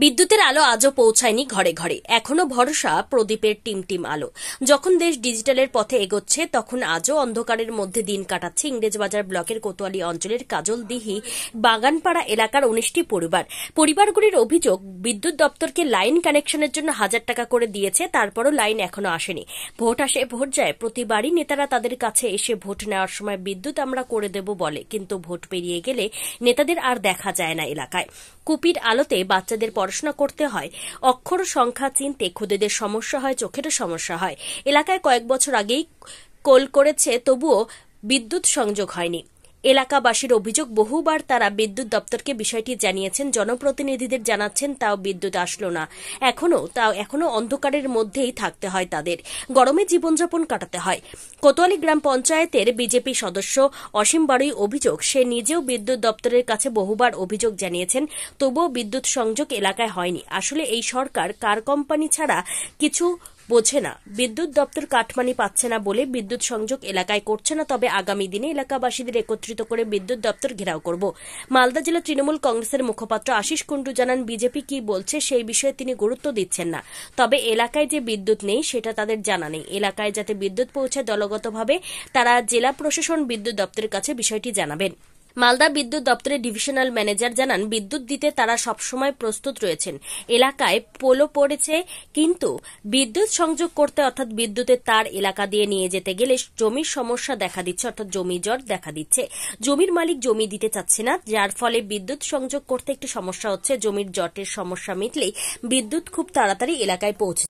বিদ্যুতের আলো আজও পৌঁছায়নি ঘরে ঘরে, এখনো ভরসা প্রদীপের টিমটিম আলো। যখন দেশ ডিজিটালের পথে এগোচ্ছে, তখন আজও অন্ধকারের মধ্যে দিন কাটাচ্ছে ইংরেজবাজার ব্লকের কোতোয়ালি অঞ্চলের কাজলদিঘি বাগানপাড়া এলাকার ১৯টি পরিবারগুলির অভিযোগ, বিদ্যুৎ দপ্তরকে লাইন কানেকশনের জন্য ১,০০০ টাকা করে দিয়েছে, তারপরও লাইন এখনো আসেনি। ভোট আসে ভোট যায়, প্রতিবারই নেতারা তাদের কাছে এসে ভোট নেওয়ার সময় বিদ্যুৎ আমরা করে দেব বলে, কিন্তু ভোট পেরিয়ে গেলে নেতাদের আর দেখা যায় না এলাকায়। কুপির আলোতে বাচ্চাদের পড়াশোনা করতে হয়, অক্ষর সংখ্যা চিনতে খুদেদের সমস্যা হয়, চোখেরও সমস্যা হয়। এলাকায় কয়েক বছর আগেই কল করেছে, তবুও বিদ্যুৎ সংযোগ হয়নি। এলাকাবাসীর অভিযোগ, বহুবার তারা বিদ্যুৎ দপ্তরকে বিষয়টি জানিয়েছেন, জনপ্রতিনিধিদের জানাচ্ছেন, তাও বিদ্যুৎ আসলো না। এখনো অন্ধকারের মধ্যেই থাকতে হয় তাদের, গরমে জীবনযাপন কাটাতে হয়। কোতোয়ালি গ্রাম পঞ্চায়েতের বিজেপি সদস্য অসীম বাড়ুই অভিযোগ, সে নিজেও বিদ্যুৎ দপ্তরের কাছে বহুবার অভিযোগ জানিয়েছেন, তবুও বিদ্যুৎ সংযোগ এলাকায় হয়নি। আসলে এই সরকার কার কোম্পানি ছাড়া কিছু বোঝে না। বিদ্যুৎ দপ্তর কাটমানি পাচ্ছে না বলে বিদ্যুৎ সংযোগ এলাকায় করছে না। তবে আগামী দিনে এলাকাবাসীদের একত্রিত করে বিদ্যুৎ দপ্তর ঘেরাও করব। মালদা জেলা তৃণমূল কংগ্রেসের মুখপাত্র আশিস কুন্ডু জানান, বিজেপি কি বলছে সেই বিষয়ে তিনি গুরুত্ব দিচ্ছেন না। তবে এলাকায় যে বিদ্যুৎ নেই সেটা তাদের জানা নেই। এলাকায় যাতে বিদ্যুৎ পৌঁছায় দলগতভাবে, তারা জেলা প্রশাসন বিদ্যুৎ দপ্তরের কাছে বিষয়টি জানাবেন। মালদা বিদ্যুৎ দপ্তরের ডিভিশনাল ম্যানেজার জানান, বিদ্যুৎ দিতে তারা সবসময় প্রস্তুত রয়েছেন। এলাকায় পোলও পড়েছে, কিন্তু বিদ্যুৎ সংযোগ করতে অর্থাৎ বিদ্যুতের তার এলাকা দিয়ে নিয়ে যেতে গেলে জমির সমস্যা দেখা দিচ্ছে, অর্থাৎ জমি জট দেখা দিচ্ছে। জমির মালিক জমি দিতে চাচ্ছে না, যার ফলে বিদ্যুৎ সংযোগ করতে একটু সমস্যা হচ্ছে। জমির জটের সমস্যা মিটলেই বিদ্যুৎ খুব তাড়াতাড়ি এলাকায় পৌঁছে।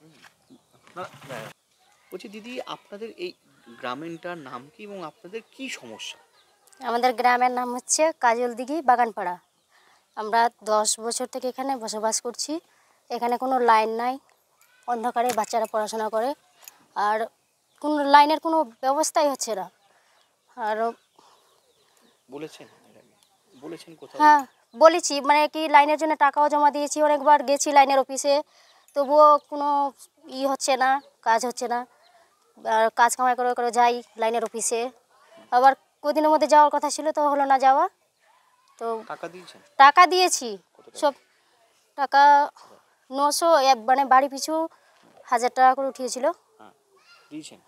বলছি দিদি, আপনাদের এই গ্রামেরটার নাম কি এবং আপনাদের কি সমস্যা? আমাদের গ্রামের নাম হচ্ছে কাজলদিঘি বাগানপাড়া। আমরা 10 বছর থেকে এখানে বসবাস করছি। এখানে কোনো লাইন নাই, অন্ধকারে বাচ্চারা পড়াশোনা করে, আর কোনো লাইনের কোনো ব্যবস্থাই হচ্ছে না। আর বলেছেন কোথাও? হ্যাঁ বলেছি, মানে কি লাইনের জন্য টাকাও জমা দিয়েছি, অনেকবার গেছি লাইনের অফিসে, তবুও কোনো হচ্ছে না, কাজ হচ্ছে না। আর কাজ কামাই করে করে যাই লাইনের অফিসে, আবার কদিনের মধ্যে যাওয়ার কথা ছিল, তো হলো না যাওয়া। তো টাকা দিয়েছি, সব টাকা 900, মানে বাড়ি পিছু 1000 টাকা করে উঠিয়েছিল।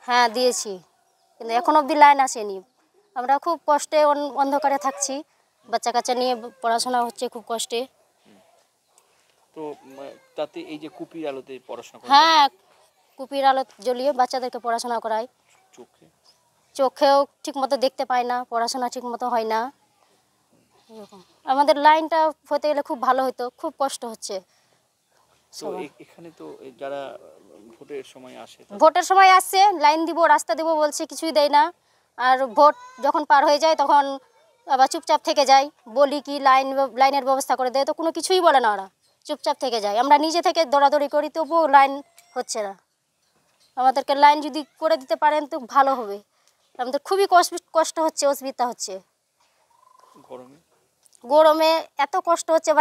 হ্যাঁ দিয়েছি, কিন্তু এখন অবধি লাইন আসেনি। আমরা খুব কষ্টে অন্ধকারে থাকছি, বাচ্চা কাচ্চা নিয়ে পড়াশোনা হচ্ছে খুব কষ্টে। তো তাতে এই যে কুপির আলোতে পড়াশোনা করা, হ্যাঁ কুপির আলো জ্বলিয়ে বাচ্চাদেরকে পড়াশোনা করাই। চোখেও ঠিক মতো দেখতে পায় না, পড়াশোনা ঠিক মতো হয় না। এরকম আমাদের লাইনটা হতে গেলে খুব ভালো হতো, খুব কষ্ট হচ্ছে। তো এখানে তো যারা ভোটের সময় আসছে, লাইন দিব, রাস্তা দিব বলছে, কিছুই দেয় না। আর ভোট যখন পার হয়ে যায় তখন আবার চুপচাপ থেকে যায়। বলি কি লাইনের ব্যবস্থা করে দেয়, তো কোনো কিছুই বলে না, ওরা চুপচাপ থেকে যায়। আমরা নিজে থেকে দৌড়াদৌড়ি করি, তবুও লাইন হচ্ছে না। আমাদেরকে লাইন যদি করে দিতে পারেন তো ভালো হবে। আমাদের খুবই কষ্ট হচ্ছে, অসুবিধা হচ্ছে। গরমে এত কষ্ট হচ্ছে,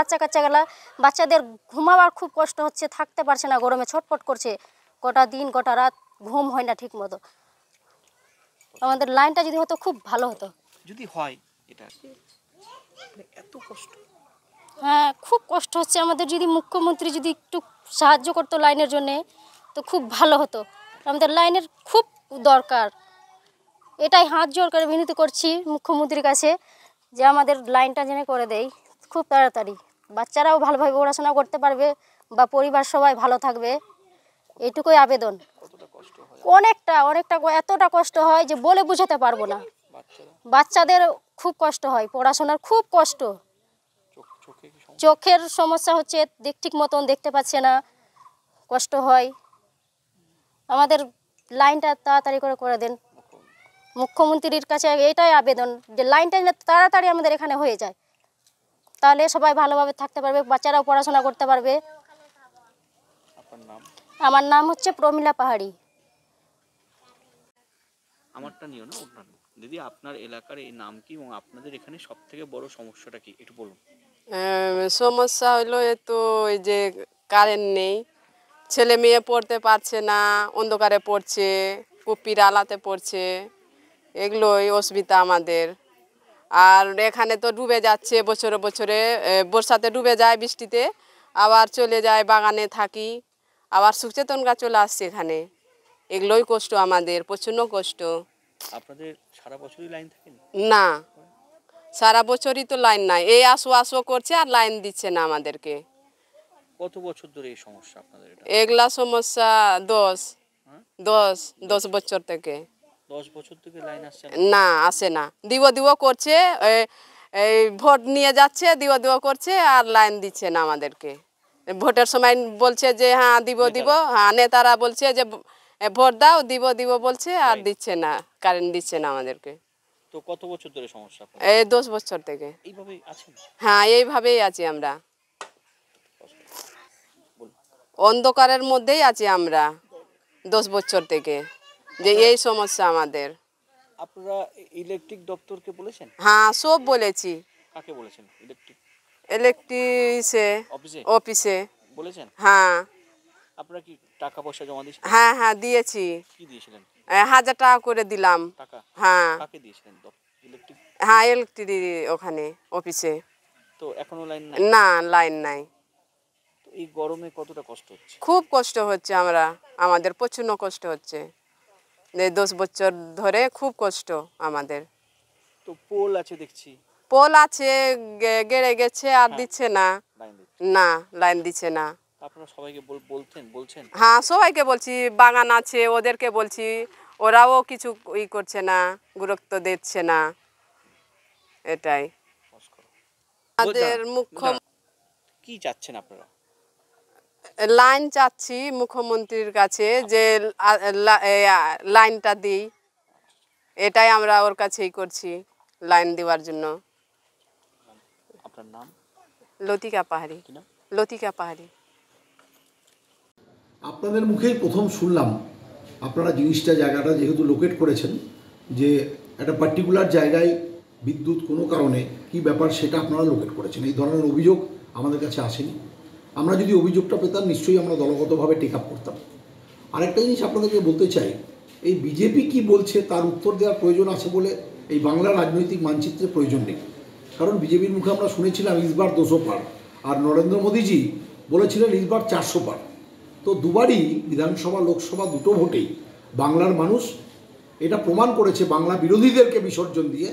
বাচ্চাদের ঘুমাবার খুব কষ্ট হচ্ছে, থাকতে পারছে না, গরমে ছটফট করছে, গোটা দিন গোটা রাত ঘুম হয় না ঠিক মতো। আমাদের লাইনটা যদি হতো খুব ভালো হতো। যদি হয় এটা এত কষ্ট, হ্যাঁ খুব কষ্ট হচ্ছে আমাদের। যদি মুখ্যমন্ত্রী যদি একটু সাহায্য করতো লাইনের জন্যে, তো খুব ভালো হতো। আমাদের লাইনের খুব দরকার। এটাই হাত জোর করে বিনতি করছি মুখ্যমন্ত্রীর কাছে, যে আমাদের লাইনটা যেন করে দেয় খুব তাড়াতাড়ি। বাচ্চারাও ভালোভাবে পড়াশোনা করতে পারবে, বা পরিবার সবাই ভালো থাকবে, এইটুকুই আবেদন। অনেকটা এতটা কষ্ট হয় যে বলে বোঝাতে পারবো না। বাচ্চাদের খুব কষ্ট হয়, পড়াশোনার খুব কষ্ট। চোখের সমস্যা হচ্ছে, ঠিক মতন দেখতে পাচ্ছে না, কষ্ট হয়। আমাদের লাইনটা তাড়াতাড়ি করে দেন। মুখ্যমন্ত্রীর কাছে এটাই আবেদন, যে লাইনটা তাড়াতাড়ি আমাদের এখানে হয়ে যায়, তাহলে সবাই ভালোভাবে থাকতে পারবে, বাচ্চারাও পড়াশোনা করতে পারবে। আমার নাম হচ্ছে প্রমিলা পাহাড়ি। আমারটা নিও না, ওটা দিদি, আপনার এলাকার এই নাম কি এবং আপনাদের এখানে সবথেকে বড় সমস্যাটা কি একটু বলুন। সমস্যা হলো তো এই যে কারেন্ট নেই, ছেলে মেয়ে পড়তে পারছে না, অন্ধকারে পড়ছে, কুপির আলাতে পড়ছে, এগুলোই অসুবিধা আমাদের। আর এখানে তো ডুবে যাচ্ছে বছরে বছরে, বর্ষাতে ডুবে যায়, বৃষ্টিতে, আবার চলে যায় বাগানে থাকি, আবার সুচেতনগা চলে আসছে এখানে। এগুলোই কষ্ট আমাদের, প্রচণ্ড কষ্ট। আপনাদের সারা বছরই লাইন থাকে না? না, সারা বছরই তো লাইন নাই, এই আসো করছে আর লাইন দিচ্ছে না আমাদেরকে। কত বছর ধরে এই সমস্যা আপনাদের? এটা এগুলা সমস্যা 10 বছর থেকে। 10 বছর থেকে লাইন আসছে না? না, আসে না। দিব করছে, এই ভোট নিয়ে যাচ্ছে, দিব করছে আর লাইন দিচ্ছে না আমাদেরকে। ভোটের সময় বলছে যে হ্যাঁ দিব, হ্যাঁ নেতারা বলছে যে ভোট দাও, দিব বলছে আর দিচ্ছে না, কারেন্ট দিচ্ছে না আমাদেরকে। তো কত বছর ধরে সমস্যা? এই 10 বছর থেকে এইভাবেই আছেন? হ্যাঁ, এইভাবেই আছি আমরা, অন্ধকারের মধ্যেই আছি আমরা 10 বছর থেকে, যে এই সমস্যা আমাদের। আপনারা ইলেকট্রিক দপ্তরকে বলেছেন? হ্যাঁ, সব বলেছি। কাকে বলেছেন? ইলেকট্রিক অফিসে বলেছেন? হ্যাঁ। আপনারা কি টাকা পয়সা জমা দিয়েছেন? হ্যাঁ দিয়েছি। কি দিয়েছিলেন? 1000 টাকা করে দিলাম। টাকা? হ্যাঁ। কাকে দিয়েছিলেন? ইলেকট্রিক? হ্যাঁ, ইলেকট্রিক ওখানে অফিসে। তো এখনো লাইন নাই? না, লাইন নাই। তো এই গরমে কতটা কষ্ট হচ্ছে? খুব কষ্ট হচ্ছে, আমাদের প্রচণ্ড কষ্ট হচ্ছে। 10 বছর ধরে খুব কষ্ট আমাদের। তো পোল আছে দেখছি? পোল আছে, গেড়ে গেছে আর দিচ্ছে না। না, লাইন দিচ্ছে না। আপনারা সবাইকে বলছেন? হ্যাঁ, সবাইকে বলছি, বাগান আছে ওদেরকে বলছি, ওরাও কিছু করছে না, গুরুত্ব দিচ্ছে না। এটাই আমাদের মুখ্য। কি চাচ্ছেন আপনারা? লাইন চাচ্ছি মুখ্যমন্ত্রীর কাছে, যে লাইনটা দিই, এটাই আমরা ওর কাছেই করছি, লাইন দেওয়ার জন্য। আপনার নাম? লতিকা পাহাড়ি। লতিকা পাহাড়ি। আপনাদের মুখেই প্রথম শুনলাম আপনারা জায়গাটা যেহেতু লোকেট করেছেন, যে একটা পার্টিকুলার জায়গায় বিদ্যুৎ কোনো কারণে কি ব্যাপার সেটা আপনারা লোকেট করেছেন। এই ধরনের অভিযোগ আমাদের কাছে আসেনি। আমরা যদি অভিযোগটা পেতাম নিশ্চয়ই আমরা দলগতভাবে টেক আপ করতাম। আরেকটা জিনিস আপনাদেরকে বলতে চাই, এই বিজেপি কি বলছে তার উত্তর দেওয়ার প্রয়োজন আছে বলে এই বাংলার রাজনৈতিক মানচিত্রের প্রয়োজন নেই। কারণ বিজেপির মুখে আমরা শুনেছিলাম ইসবার 200 পার, আর নরেন্দ্র মোদীজি বলেছিলেন ইসবার 400 পার। তো দুবারই বিধানসভা লোকসভা দুটো ভোটেই বাংলার মানুষ এটা প্রমাণ করেছে, বাংলা বিরোধীদেরকে বিসর্জন দিয়ে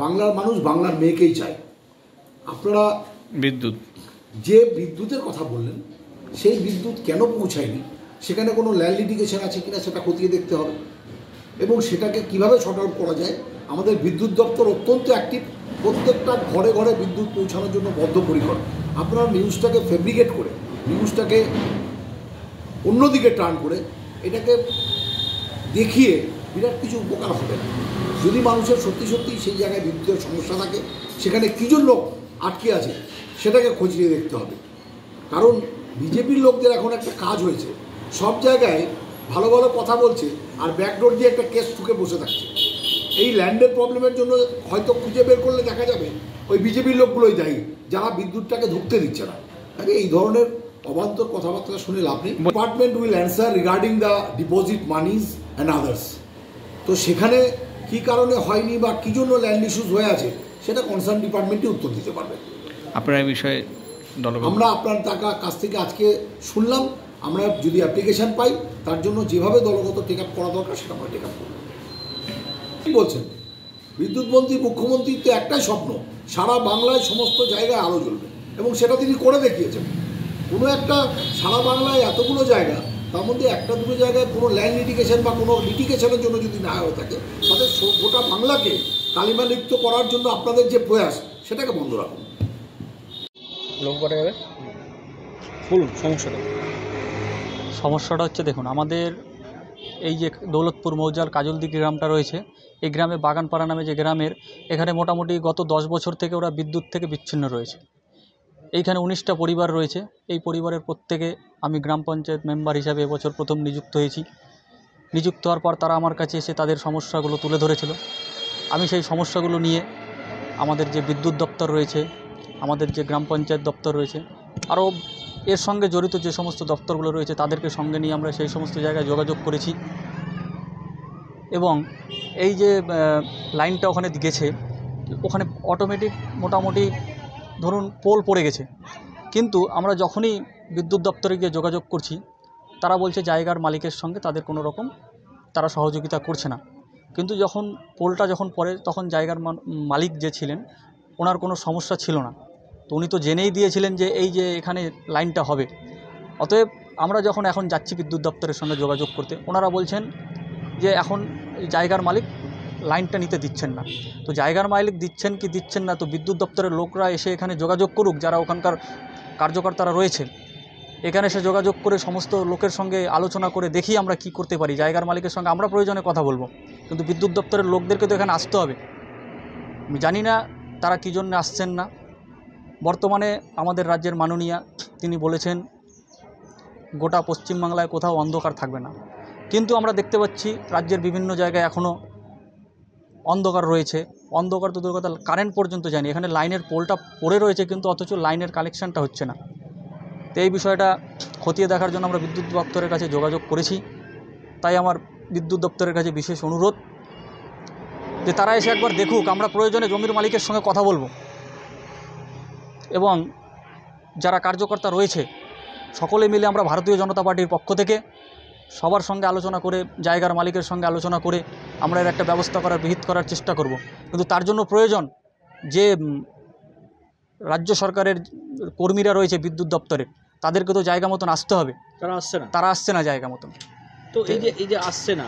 বাংলার মানুষ বাংলার মেয়েকেই চায়। আপনারা যে বিদ্যুতের কথা বললেন, সেই বিদ্যুৎ কেন পৌঁছায়নি, সেখানে কোনো ল্যান্ড লিটিগেশন আছে কিনা সেটা খতিয়ে দেখতে হবে, এবং সেটাকে কিভাবে শর্ট আউট করা যায়। আমাদের বিদ্যুৎ দপ্তর অত্যন্ত অ্যাক্টিভ, প্রত্যেকটা ঘরে ঘরে বিদ্যুৎ পৌঁছানোর জন্য বদ্ধপরিকর। আপনারা নিউজটাকে ফেব্রিকেট করে, নিউজটাকে অন্যদিকে টার্ন করে, এটাকে দেখিয়ে বিরাট কিছু উপকার হবে না। যদি মানুষের সত্যি সত্যি সেই জায়গায় বিদ্যুতের সমস্যা থাকে, সেখানে কী জন্য আটকে আছে সেটাকে খতিয়ে দেখতে হবে। কারণ বিজেপির লোকদের এখন একটা কাজ হয়েছে, সব জায়গায় ভালো ভালো কথা বলছে আর ব্যাকডোর দিয়ে একটা কেস ঠুকে বসে থাকছে। এই ল্যান্ডের প্রবলেমের জন্য হয়তো খুঁজে বের করলে দেখা যাবে ওই বিজেপির লোকগুলোই দায়ী, যারা বিদ্যুৎটাকে ঢুকতে দিচ্ছে না। আরে এই ধরনের অবান্তর কথাবার্তা শুনে লাভ নেই। Department will answer regarding the deposit monies and others. তো সেখানে কী কারণে হয়নি বা কী জন্য ল্যান্ড ইস্যুস হয়ে আছে সেটা কনসার্ন ডিপার্টমেন্টই উত্তর দিতে পারবে। আপনার এই বিষয়ে আমরা আপনার কাছ থেকে আজকে শুনলাম, আমরা যদি অ্যাপ্লিকেশান পাই তার জন্য যেভাবে দলগত টেক আপ করা দরকার সেটা আমরা টেক আপ করব। কী বলছেন? বিদ্যুৎ মন্ত্রী মুখ্যমন্ত্রীর তো একটাই স্বপ্ন, সারা বাংলায় সমস্ত জায়গায় আলো জ্বলবে, এবং সেটা তিনি করে দেখিয়েছেন। কোনো একটা সারা বাংলায় এতগুলো জায়গা, তার মধ্যে একটা দুটো জায়গায় কোনো ল্যান্ড লিটিগেশন বা কোনো লিটিগেশনের জন্য যদি না হয়ে থাকে, তাদের গোটা বাংলাকে কালিমালিপ্ত করার জন্য আপনাদের যে প্রয়াস সেটাকে বন্ধ রাখুন। বলুন সমস্যাটা হচ্ছে, দেখুন আমাদের এই যে দৌলতপুর মৌজার কাজলদিঘি গ্রামটা রয়েছে, এই গ্রামে বাগানপাড়া নামে যে গ্রামের, এখানে মোটামুটি গত 10 বছর থেকে ওরা বিদ্যুৎ থেকে বিচ্ছিন্ন রয়েছে। এইখানে 19টা পরিবার রয়েছে। এই পরিবারের প্রত্যেকে আমি গ্রাম পঞ্চায়েত মেম্বার হিসাবে এবছর প্রথম নিযুক্ত হয়েছি। নিযুক্ত হওয়ার পর তারা আমার কাছে এসে তাদের সমস্যাগুলো তুলে ধরেছিল। আমি সেই সমস্যাগুলো নিয়ে আমাদের যে বিদ্যুৎ দপ্তর রয়েছে, আমাদের যে গ্রাম পঞ্চায়েত দপ্তর রয়েছে, আরও এর সঙ্গে জড়িত যে সমস্ত দপ্তরগুলো রয়েছে তাদেরকে সঙ্গে নিয়ে আমরা সেই সমস্ত জায়গায় যোগাযোগ করেছি। এবং এই যে লাইনটা ওখানে গেছে, ওখানে অটোমেটিক মোটামুটি ধরুন পোল পড়ে গেছে, কিন্তু আমরা যখনই বিদ্যুৎ দপ্তরে গিয়ে যোগাযোগ করছি, তারা বলছে জায়গার মালিকের সঙ্গে তাদের কোনো রকম তারা সহযোগিতা করছে না। কিন্তু যখন পোলটা যখন পড়ে তখন জায়গার মালিক যে ছিলেন ওনার কোনো সমস্যা ছিল না, তো উনি তো জেনেই দিয়েছিলেন যে এই যে এখানে লাইনটা হবে। অতএব আমরা যখন এখন যাচ্ছি বিদ্যুৎ দপ্তরের সঙ্গে যোগাযোগ করতে, ওনারা বলছেন যে এখন জায়গার মালিক লাইনটা নিতে দিচ্ছেন না। তো জায়গার মালিক দিচ্ছেন কি দিচ্ছেন না, তো বিদ্যুৎ দপ্তরের লোকরা এসে এখানে যোগাযোগ করুক, যারা ওখানকার কার্যকর্তারা রয়েছে এখানে এসে যোগাযোগ করে সমস্ত লোকের সঙ্গে আলোচনা করে দেখি আমরা কি করতে পারি। জায়গার মালিকের সঙ্গে আমরা প্রয়োজনে কথা বলবো, কিন্তু বিদ্যুৎ দপ্তরের লোকদেরকে তো এখানে আসতে হবে। আমি জানি না তারা কী জন্য আসছেন না। বর্তমানে আমাদের রাজ্যের মাননীয়া তিনি বলেছেন গোটা পশ্চিমবাংলায় কোথাও অন্ধকার থাকবে না, কিন্তু আমরা দেখতে পাচ্ছি রাজ্যের বিভিন্ন জায়গায় এখনও অন্ধকার রয়েছে। অন্ধকার তো দূরের কথা, কারেন্ট পর্যন্ত যায়নি। এখানে লাইনের পোলটা পড়ে রয়েছে কিন্তু অথচ লাইনের কানেকশানটা হচ্ছে না। তো এই বিষয়টা খতিয়ে দেখার জন্য আমরা বিদ্যুৎ দপ্তরের কাছে যোগাযোগ করেছি। তাই আমার বিদ্যুৎ দপ্তরের কাছে বিশেষ অনুরোধ যে তারা এসে একবার দেখুক। আমরা প্রয়োজনে জমির মালিকের সঙ্গে কথা বলবো এবং যারা কার্যকর্তা রয়েছে সকলে মিলে আমরা ভারতীয় জনতা পার্টির পক্ষ থেকে সবার সঙ্গে আলোচনা করে, জায়গার মালিকের সঙ্গে আলোচনা করে আমরা এর একটা ব্যবস্থা করার, বিহিত করার চেষ্টা করব। কিন্তু তার জন্য প্রয়োজন যে রাজ্য সরকারের কর্মীরা রয়েছে বিদ্যুৎ দপ্তরে, তাদেরকে তো জায়গা মতন আসতে হবে। তারা আসছে না জায়গা মতন। তো এই যে আসছে না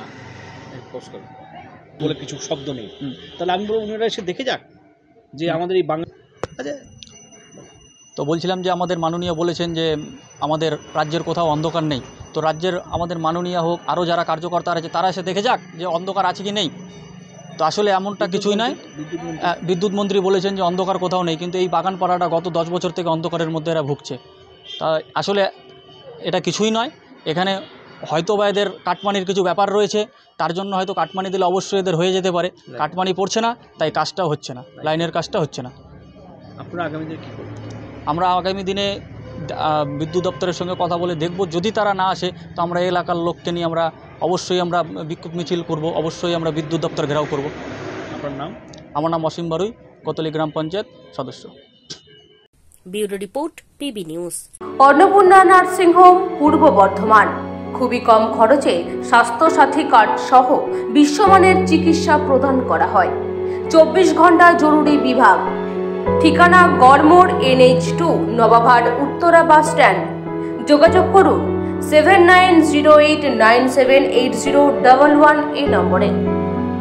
বলে কিছু শব্দ নেই, তাহলে আমি বলবো উনারা এসে দেখে যাক যে আমাদের এই বাংলা। তো বলছিলাম যে আমাদের মাননীয় বলেছেন যে আমাদের রাজ্যের কোথাও অন্ধকার নেই। তো রাজ্যের আমাদের মাননীয় হোক, আরও যারা কার্যকর্তা আছে তারা এসে দেখে যাক যে অন্ধকার আছে কি নেই। তো আসলে এমনটা কিছুই নয়। বিদ্যুৎ মন্ত্রী বলেছেন যে অন্ধকার কোথাও নেই, কিন্তু এই বাগানপাড়াটা গত 10 বছর থেকে অন্ধকারের মধ্যে এরা ভুগছে। তা আসলে এটা কিছুই নয়। এখানে হয়তো বা এদের কাটমানির কিছু ব্যাপার রয়েছে, তার জন্য হয়তো কাটমানি দিলে অবশ্যই এদের হয়ে যেতে পারে। কাটমানি পড়ছে না, তাই কাজটাও হচ্ছে না, লাইনের কাজটা হচ্ছে না। আপনারা আগামী দিনে কী করবেন? আমরা আগামী দিনে বিদ্যুৎ দপ্তরের সঙ্গে কথা বলে দেখব। যদি তারা না আসে তো আমরা এলাকার লোককে নিয়ে আমরা অবশ্যই আমরা বিক্ষোভ মিছিল করব, অবশ্যই আমরা বিদ্যুৎ দপ্তর ঘেরাও করব। আপনার নাম? আমার নাম অসীম বারুই, কোতোয়ালি গ্রাম পঞ্চায়েত সদস্য। Bureau report, PB news. Annapurna nursing home, পূর্ব বর্ধমান। খুবই কম খরচে স্বাস্থ্য সাথী কার্ড সহ বিশ্বমানের চিকিৎসা প্রদান করা হয়। 24 ঘন্টা জরুরি বিভাগ। ঠিকানা Garmor NH2, Nababhat Uttara bus stand. যোগাযোগ করুন 7908978011 এই নম্বরে।